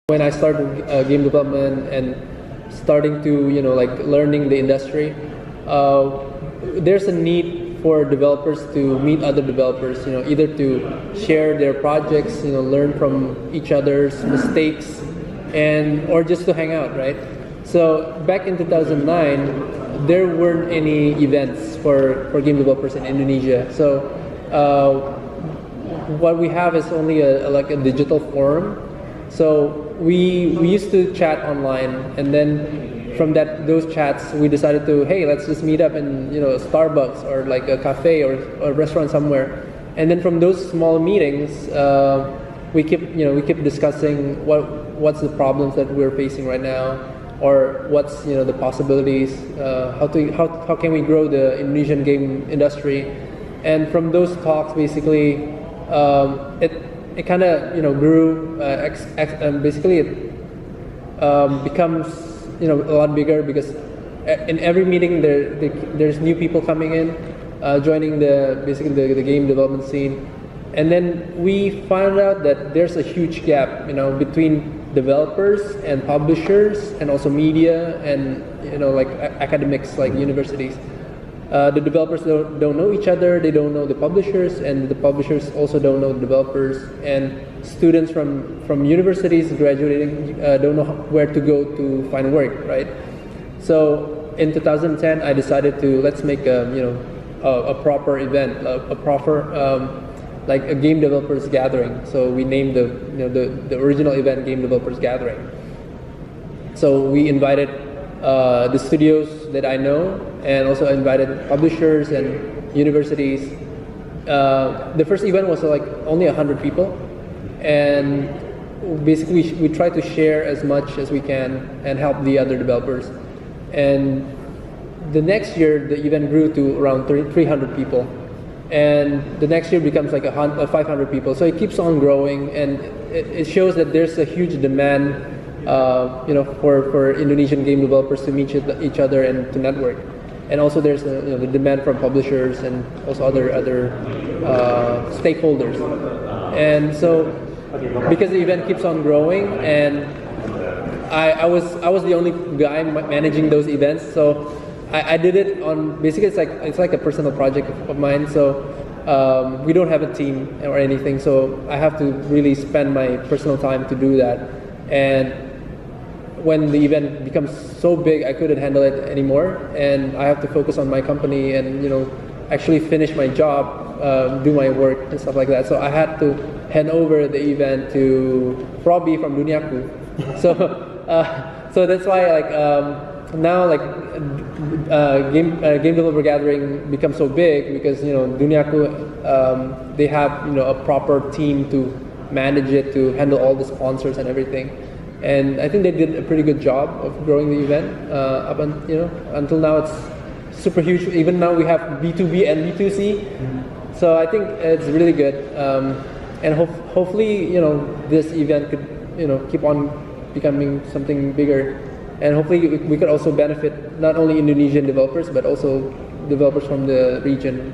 When I started game development and starting to like learning the industry, there's a need for developers to meet other developers, either to share their projects, learn from each other's mistakes, or just to hang out, right? So back in 2009, there weren't any events for game developers in Indonesia. So what we have is only like a digital forum. So we used to chat online, and then from those chats we decided to, hey, let's just meet up in Starbucks or like a cafe or a restaurant somewhere. And then from those small meetings, we keep discussing what's the problems that we're facing right now, or what's the possibilities, how can we grow the Indonesian game industry. And from those talks, basically, it kind of grew. Basically, it becomes a lot bigger, because in every meeting there's new people coming in, joining the game development scene. And then we found out that there's a huge gap between developers and publishers, and also media, and like academics, like universities. The developers don't know each other, they don't know the publishers, and the publishers also don't know the developers. And students from universities graduating don't know where to go to find work, right? So in 2010, I decided to let's make a proper event, a proper like a game developers gathering. So we named the original event Game Developers Gathering. So we invited the studios that I know, and also invited publishers and universities. The first event was like only 100 people, and basically we try to share as much as we can and help the other developers. And the next year the event grew to around 300 people, and the next year becomes like 500 people. So it keeps on growing, and it shows that there's a huge demand for Indonesian game developers to meet each other and to network. And also there's the demand from publishers and also other stakeholders. And so because the event keeps on growing, and I was the only guy managing those events, so I did it on basically it's like a personal project of mine. So we don't have a team or anything, so I have to really spend my personal time to do that. And when the event becomes so big, I couldn't handle it anymore, and I have to focus on my company and actually finish my job, do my work and stuff like that. So I had to hand over the event to Robbie from Duniaku. So that's why now game developer gathering becomes so big, because Duniaku they have a proper team to manage it, to handle all the sponsors and everything. And I think they did a pretty good job of growing the event until now. It's super huge. Even now we have B2B and B2C. So I think it's really good. And hopefully this event could keep on becoming something bigger. And hopefully we could also benefit not only Indonesian developers, but also developers from the region.